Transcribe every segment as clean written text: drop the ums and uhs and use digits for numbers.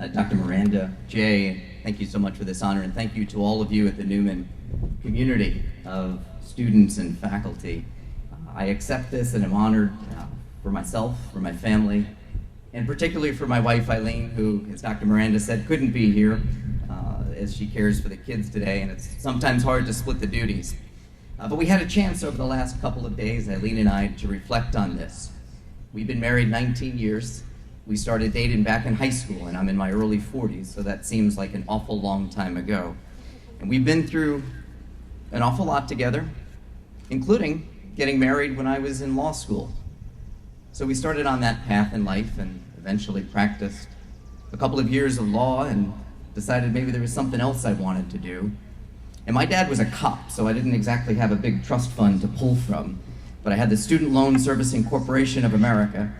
Dr. Miranda, Jay, thank you so much for this honor, and thank you to all of you at the Newman community of students and faculty. I accept this and am honored for myself, for my family, and particularly for my wife, Eileen, who, as Dr. Miranda said, couldn't be here as she cares for the kids today, and it's sometimes hard to split the duties. But we had a chance over the last couple of days, Eileen and I, to reflect on this. We've been married 19 years. We started dating back in high school, and I'm in my early 40s, so that seems like an awful long time ago. And we've been through an awful lot together, including getting married when I was in law school. So we started on that path in life and eventually practiced a couple of years of law and decided maybe there was something else I wanted to do. And my dad was a cop, so I didn't exactly have a big trust fund to pull from, but I had the Student Loan Servicing Corporation of America.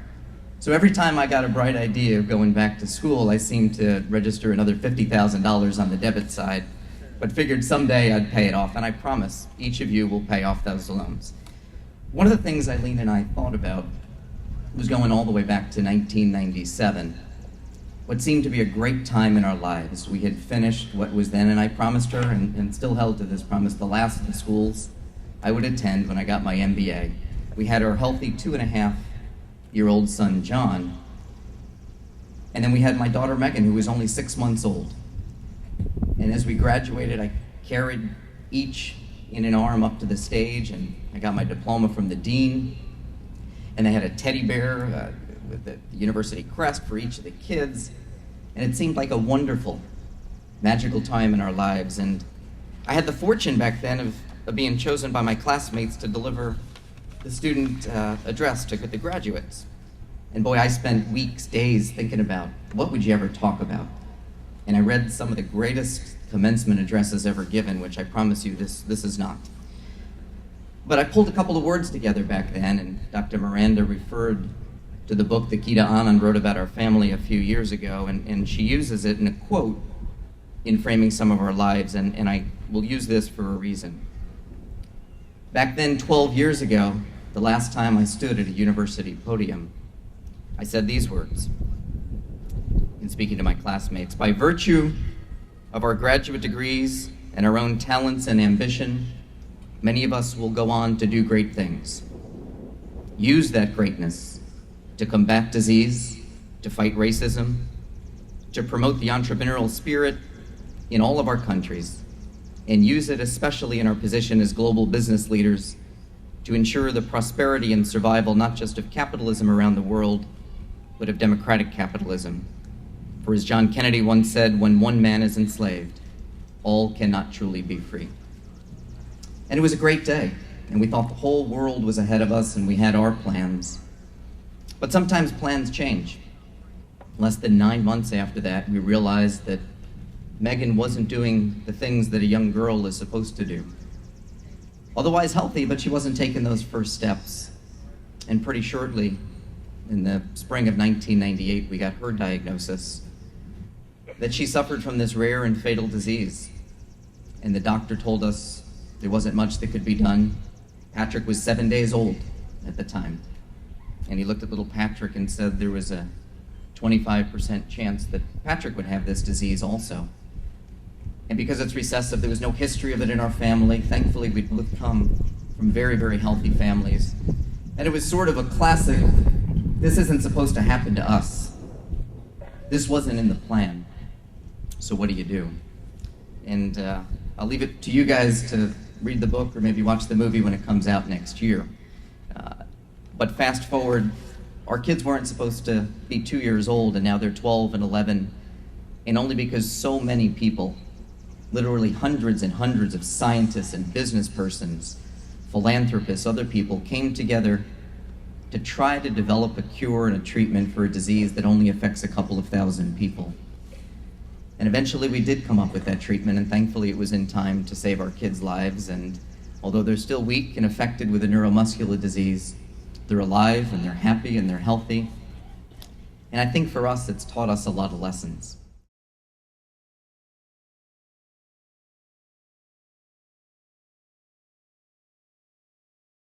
So every time I got a bright idea of going back to school, I seemed to register another $50,000 on the debit side, but figured someday I'd pay it off, and I promise each of you will pay off those loans. One of the things Eileen and I thought about was going all the way back to 1997. What seemed to be a great time in our lives. We had finished what was then, and I promised her, and still held to this promise, the last of the schools I would attend when I got my MBA. We had our healthy 2.5-year-old son, John, and then we had my daughter, Megan, who was only 6 months old. And as we graduated, I carried each in an arm up to the stage, and I got my diploma from the dean, and they had a teddy bear with the university crest for each of the kids, and it seemed like a wonderful, magical time in our lives. And I had the fortune back then of being chosen by my classmates to deliver the student address to the graduates. And boy, I spent weeks, days thinking about what would you ever talk about. And I read some of the greatest commencement addresses ever given, which I promise you this is not. But I pulled a couple of words together back then, and Dr. Miranda referred to the book that Gita Anand wrote about our family a few years ago, and she uses it in a quote in framing some of our lives, and I will use this for a reason. Back then, 12 years ago, the last time I stood at a university podium, I said these words, in speaking to my classmates: by virtue of our graduate degrees and our own talents and ambition, many of us will go on to do great things. Use that greatness to combat disease, to fight racism, to promote the entrepreneurial spirit in all of our countries, and use it especially in our position as global business leaders to ensure the prosperity and survival not just of capitalism around the world, but of democratic capitalism. For as John Kennedy once said, when one man is enslaved, all cannot truly be free. And it was a great day, and we thought the whole world was ahead of us and we had our plans. But sometimes plans change. Less than 9 months after that, we realized that Megan wasn't doing the things that a young girl is supposed to do. Otherwise healthy, but she wasn't taking those first steps. And pretty shortly, in the spring of 1998, we got her diagnosis that she suffered from this rare and fatal disease. And the doctor told us there wasn't much that could be done. Patrick was 7 days old at the time. And he looked at little Patrick and said there was a 25% chance that Patrick would have this disease also. And because it's recessive, there was no history of it in our family. Thankfully, we'd both come from very, very healthy families. And it was sort of a classic, this isn't supposed to happen to us. This wasn't in the plan. So what do you do? And I'll leave it to you guys to read the book or maybe watch the movie when it comes out next year. But fast forward, our kids weren't supposed to be 2 years old, and now they're 12 and 11. And only because so many people, literally hundreds and hundreds of scientists and business persons, philanthropists, other people, came together to try to develop a cure and a treatment for a disease that only affects a couple of thousand people. And eventually we did come up with that treatment, and thankfully it was in time to save our kids' lives. And although they're still weak and affected with a neuromuscular disease, they're alive and they're happy and they're healthy. And I think for us, it's taught us a lot of lessons.